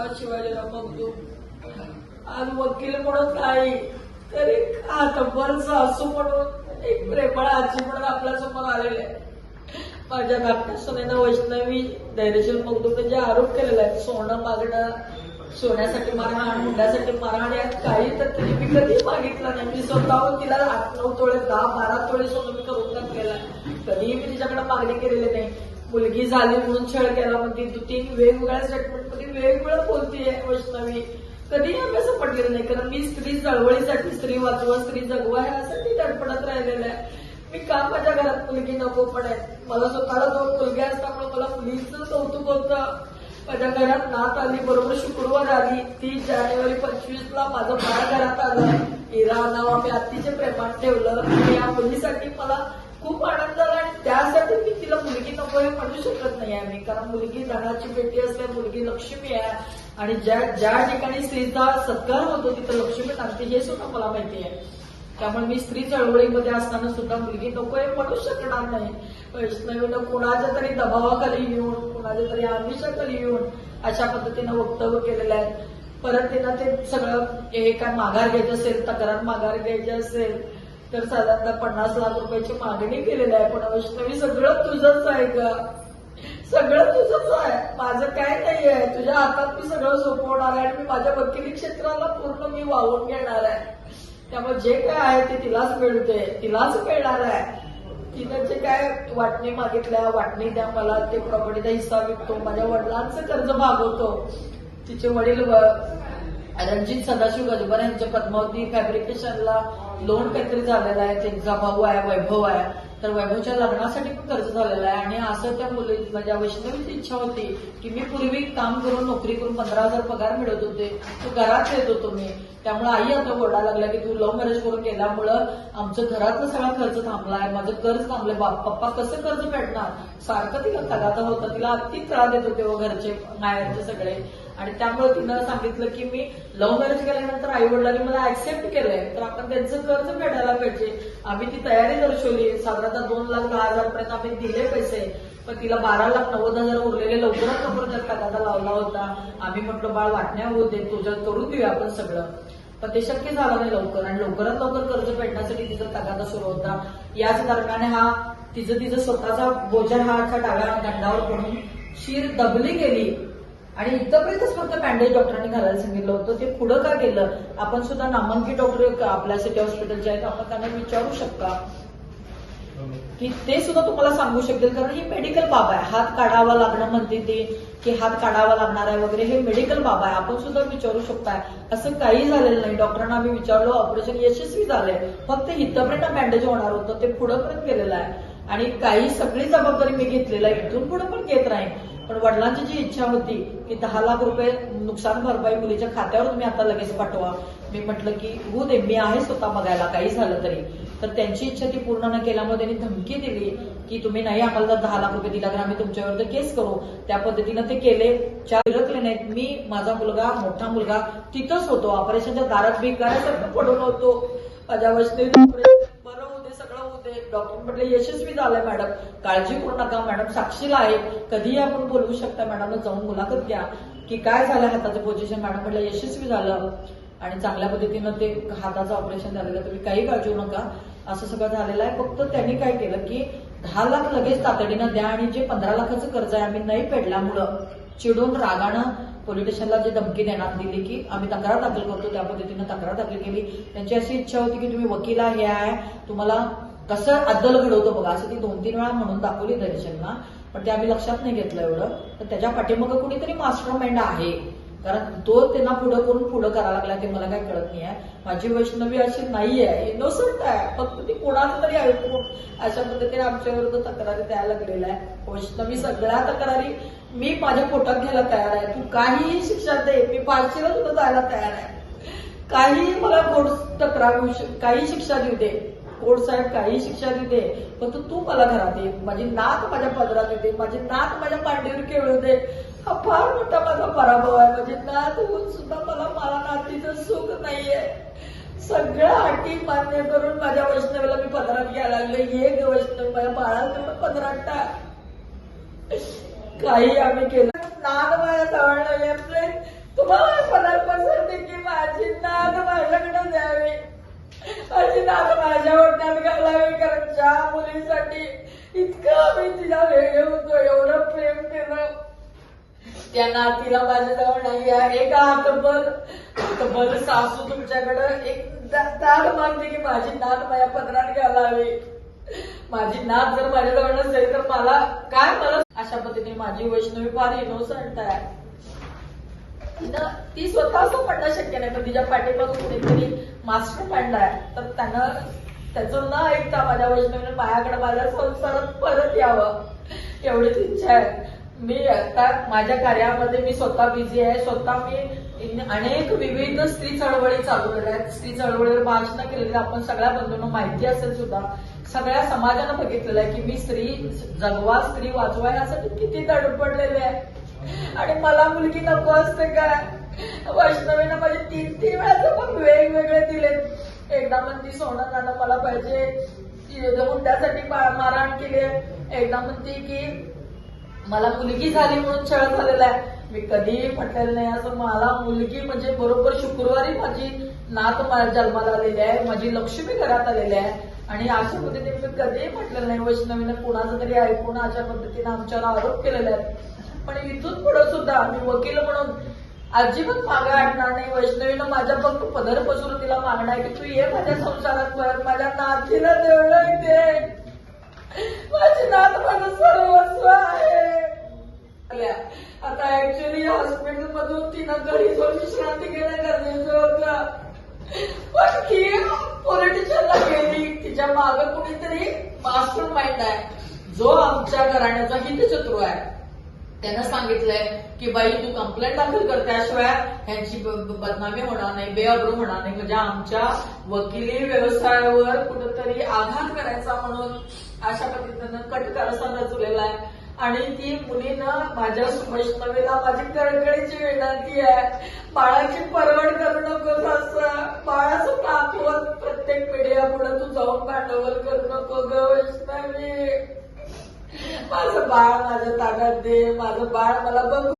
धन्यवाद शिवाजीराव मगदूम. आज वकील म्हणून नाही तरी हातभर सासू म्हणून एक प्रेमळ आजी म्हणून आपल्या समोर आलेले आहे. माझ्या धाकट्या सुनेनं वैष्णवी धैर्यशील मगदूमने जे आरोप केलेले आहेत, सोनं मागणं, सोन्यासाठी मारहाण, मुंड्यासाठी मारहाण, यात काही तर तिने मी कधी मागितलं नाही. मी स्वतःहून तिला 8-9 तोळे 10-12 तोळे सोनं मी करून घातलेलं आहे. कधीही मी तिच्याकडे मागणी केलेली नाही. मुलगी झाली म्हणून छळ केला म्हणते, 2-3 वेगवेगळ्या स्टेटमेंटमध्ये वेगवेगळं बोलतीये वैष्णवी. कधीही आम्ही असं पटलेलं नाही, कारण मी स्त्री चळवळीसाठी, स्त्री वाचवा, स्त्री जगवा ह्यासाठी धडपडत राहिलेलं आहे. मी का माझ्या घरात मुलगी नको पण आहे. मला स्वतःला 2 मुलगे असल्यामुळे मला मुलींचं कौतुक होतं. माझ्या घरात नात आली, बरोबर शुक्रवार आली. 30 जानेवारी 25ला माझं बाळ घरात आलं. इरा नाव आम्ही अतिशय प्रेमात ठेवलं. या मुलीसाठी मला खूप आनंद झाला आणि त्यासाठी मी तिला मुलगी नको हे म्हणू शकत नाही आहे मी, कारण मुलगी धनाची पेटी असल्या, मुलगी लक्ष्मी आहे आणि ज्या ठिकाणी स्त्रीचा सत्कार होतो तिथं लक्ष्मी नांदते हे सुद्धा मला माहिती आहे. त्यामुळे मी स्त्री चळवळीमध्ये असताना सुद्धा मुलगी नको हे म्हणू शकणार नाही. वैष्णवीनं कोणाच्या तरी दबावाखाली येऊन, कोणाच्या तरी आमिषाखाली येऊन अशा पद्धतीनं वक्तव्य केलेलं आहे. परत तिनं ते सगळं हे काय माघार घ्यायचं असेल, तक्रार माघार घ्यायची असेल तर साधारणतः 50 लाख रुपयाची मागणी केलेली आहे. पण वैष्णवी सगळं तुझंच आहे का? सगळं तुझंच आहे, माझं काय नाही आहे. तुझ्या हातात मी सगळं सोपवणार आहे आणि मी माझ्या वकिली क्षेत्राला पूर्ण मी वाहून घेणार आहे. त्यामुळे जे काय आहे ते तिलाच मिळते, तिलाच मिळणार आहे. तिनं जे काय वाटणी मागितल्या, वाटणी द्या मला, ते प्रॉपर्टीचा हिस्सा विकतो, माझ्या वडिलांचं कर्ज भागवतो. तिचे वडील रणजित सदाशिव गजबर यांच्या पद्मावती फॅब्रिकेशनला लोन काहीतरी झालेलं आहे. त्यांचा भाऊ आहे, वैभव आहे, तर वैभवच्या लग्नासाठी पण कर्ज झालेलं आहे. आणि असं त्या मुली माझ्या वैष्णवीची इच्छा होती की मी पूर्वी काम करून, नोकरी करून 15,000 पगार मिळत होते, तो घरात येत होतो मी. त्यामुळे आई आता ओरडा लागला की तू लव्ह मॅरेज करून गेल्यामुळं आमचं घरातलं सगळा खर्च थांबलाय, माझं कर्ज थांबलंय. पप्पा कसं कर्ज फेडणार? सारखं तिला तगादा होता, तिला अति त्रास देत होते व घरचे, माहेरचे सगळे. आणि त्यामुळे तिनं सांगितलं की मी लव्ह मॅरेज केल्यानंतर आई वडिलांनी मला ऍक्सेप्ट केलंय, तर आपण त्यांचं कर्ज फेडायला पाहिजे. आम्ही ती तयारी दर्शवली. साधारणतः 2,10,000 पर्यंत आम्ही दिले पैसे, पण तिला 12,90,000 उरलेले लवकरात लवकर त्यात तगादा लावला होता. आम्ही म्हटलं बाळ वाटण्या होऊ दे, तुझ्या करून देऊया आपण सगळं, पण ते शक्य झालं नाही लवकर. आणि लवकरात लवकर कर्ज फेडण्यासाठी तिचा तगादा सुरू होता. याच दरम्यान तिचं स्वतःचा बोजा हा डाव्या गंडावर पडून शीर दबली गेली आणि इथपर्यंतच फक्त बँडेज डॉक्टरांनी घालायला सांगितलं होतं. ते पुढं का गेलं? आपण सुद्धा नामांकित डॉक्टर आपल्या सिटी हॉस्पिटलचे आहेत, आपण त्यांना विचारू शकता की ते सुद्धा तुम्हाला सांगू शकतील, कारण ही मेडिकल बाब आहे. हात काढावा लागणं म्हणते ते की हात काढावा लागणार आहे वगैरे, हे मेडिकल बाब आहे, आपण सुद्धा विचारू शकताय. असं काही झालेलं नाही. डॉक्टरांना आम्ही विचारलो, ऑपरेशन यशस्वी झालंय, फक्त इथपर्यंत बँडेज होणार होतं, ते पुढेपर्यंत गेलेलं आहे. आणि काही सगळी जबाबदारी मी घेतलेलं आहे, इथून पुढे पण घेत राहीन. पण वडिलांची जी इच्छा होती की 10 लाख रुपये नुकसान भरपाई मुलीच्या खात्यावर तुम्ही आता लगेच पाठवा, मी म्हटलं की होऊ दे, मी आहे स्वतः बघायला काही झालं तरी. तर त्यांची इच्छा ती पूर्ण न केल्यामुळे त्यांनी धमकी दिली की तुम्ही नाही आम्हाला 10 लाख रुपये दिला तर आम्ही तुमच्यावर केस करू. त्या पद्धतीनं ते केले. 4 फिरकले नाहीत. मी, माझा मुलगा, मोठा मुलगा तिथंच होतो, ऑपरेशनच्या दारात भिकाऱ्यासारखं पडून होतो. माझ्या वैष्णवीचं बरं होऊ दे, सगळं होऊ दे. डॉक्टर म्हटले यशस्वी झालंय मॅडम, काळजी करू नका, मॅडम साक्षीला आहे, कधीही आपण बोलवू शकता, मॅडमला जाऊन मुलाखत घ्या की काय झालं हाताचं पोझिशन. मॅडम म्हटलं यशस्वी झालं आणि चांगल्या पद्धतीनं ते हाताचं ऑपरेशन झालेलं, तुम्ही काही काळजी नका, असं सगळं झालेलं आहे. फक्त त्यांनी काय केलं की 10 लाख लगेच तातडीनं द्या आणि जे 15 लाखाचं कर्ज आहे आम्ही नाही फेडल्यामुळं चिडून रागानं पोलीस स्टेशनला जी धमकी देण्यात दिली की आम्ही तक्रार दाखल करतो, त्या पद्धतीनं तक्रार दाखल केली. त्यांची अशी इच्छा होती की तुम्ही वकील हे आहे, तुम्हाला कसं अद्दल घडवतो बघा, असं ती 2-3 वेळा म्हणून दाखवली दर्शनला, पण ते आम्ही लक्षात नाही घेतलं एवढं. तर त्याच्या पाठीमागं कुणीतरी मास्टर माइंड आहे, कारण तो त्यांना पुढं करून पुढं करायला लागला, ते मला काय कळत नाही आहे. माझी वैष्णवी अशी नाहीये, इनोसंट आहे, फक्त ती कोणाचं तरी ऐकून अशा पद्धतीने आमच्या विरुद्ध तक्रारी द्यायला लागलेल्या आहे. वैष्णवी सगळ्या तक्रारी मी माझ्या पोटात घ्यायला तयार आहे. तू काहीही शिक्षा दे, मी फाशीला सुद्धा जायला तयार आहे. काही मला कोर्ट तक्रार, काही शिक्षा देऊ दे, कोर्ट साहेब काही शिक्षा देऊ दे, फक्त तू मला घरात ये, माझी नात माझ्या पदरात येते, माझी नात माझ्या पांडीवर खेळू दे. हा फार मोठा माझा पराभव आहे. माझी नात होऊन सुद्धा मला नातीचं सुख नाहीये. सगळ्या अटी मान्य करून माझ्या वैष्णवीला मी पदरात घ्यायला लागले. ये ग वैष्णवी, माझ्या बाळाला तेवढं पदरात टाक. काही आम्ही केलं, नाद माझ्या जवळ नाही, तुम्हाला पदार्पण करते की माझी नाद माझ्याकडे द्यावी, माझी नाद माझ्या ओढण्यात घालावी. कारण ज्या मुलीसाठी इतकं मी तिला वेळ होतो, एवढं प्रेम केलं, त्या नातीला माझ्याजवळ नाही आहे. एक हातभर सासू तुमच्याकडं एक दाद मागते की माझी नात माझ्या पदरात घालावी. माझी नात जर माझ्याजवळ नसेल तर मला अशा पद्धतीने माझी वैष्णवी फार इनोसंट आहे. ती स्वतः असं म्हणणं शक्य नाही, पण तिच्या पाठीपासून कुणीतरी मास्टर मांडला आहे, तर त्यानं त्याचं न ऐकता माझ्या वैष्णवीने माझ्याकडे माझ्या संसारात परत यावं एवढीच इच्छा आहे. मी आता माझ्या कार्यामध्ये मी स्वतः बिझी आहे. स्वतः मी अनेक विविध स्त्री चळवळी चालवलेल्या आहेत. स्त्री चळवळीवर भाषणं केलेली आपण सगळ्या बंधूंना माहिती असेल सुद्धा. सगळ्या समाजानं बघितलेलं आहे की मी स्त्री जगवा, स्त्री वाचवा यासाठी किती धडपडलेले आहे. आणि मला मुलगी नको असते काय? वैष्णवीनं माझे 3 वेळा पण वेगवेगळे दिलेत. एकदा म्हणती सोनं नाणं मला पाहिजे, हुंड्यासाठी मारहाण केली. एकदा म्हणती की मला मुलगी झाली म्हणून छळ झालेला आहे. मी कधीही म्हटलेलं नाही असं. मला मुलगी म्हणजे बरोबर शुक्रवारी माझी नात माझ्या जन्माला आलेली आहे, माझी लक्ष्मी घरात आलेली आहे. आणि अशा पद्धतीने मी कधीही म्हटलेलं नाही. वैष्णवीनं कुणाचं तरी ऐकून अशा पद्धतीने आमच्यावर आरोप केलेले आहेत. पण इथून पुढे सुद्धा मी वकील म्हणून अजिबात मागे आणणार नाही. वैष्णवीनं माझ्या फक्त पदर पसरून तिला मागणं आहे की तू ये माझ्या संसारात परत, माझ्या नातीला तेवढं दे. माझी नात माझं सर्वस्व आहे. आता ऍक्च्युली हॉस्पिटल मधून तिनं घरी जाऊन विश्रांती घेणं गरजेचं होतं, पण ती पॉलिटिशियनला गेली. तिच्या मागं कुणीतरी मास्टर माइंड आहे जो आमच्या घराण्याचा हितशत्रू आहे. त्यानं सांगितलंय की बाई तू कंप्लेंट दाखल कर, त्याशिवाय ह्यांची बदनामी होणार नाही, बेअब्रू होणार नाही. म्हणजे आमच्या वकिली व्यवसायावर कुठंतरी आघात करायचा म्हणून अशा पद्धतीनं कट कारस्थान रचलेला आहे. आणि ती मुलीनं माझ्या वैष्णवीला माझी कळकळीची विनंती आहे, बाळाची परवड करू नकोस असं. बाळाचं दाखवत प्रत्येक पिढ्या पुढे तू जाऊन भांडवल करू नको ग वैष्णवी. माझं बाळ माझ्या ताब्यात दे, माझं बाळ मला बघ.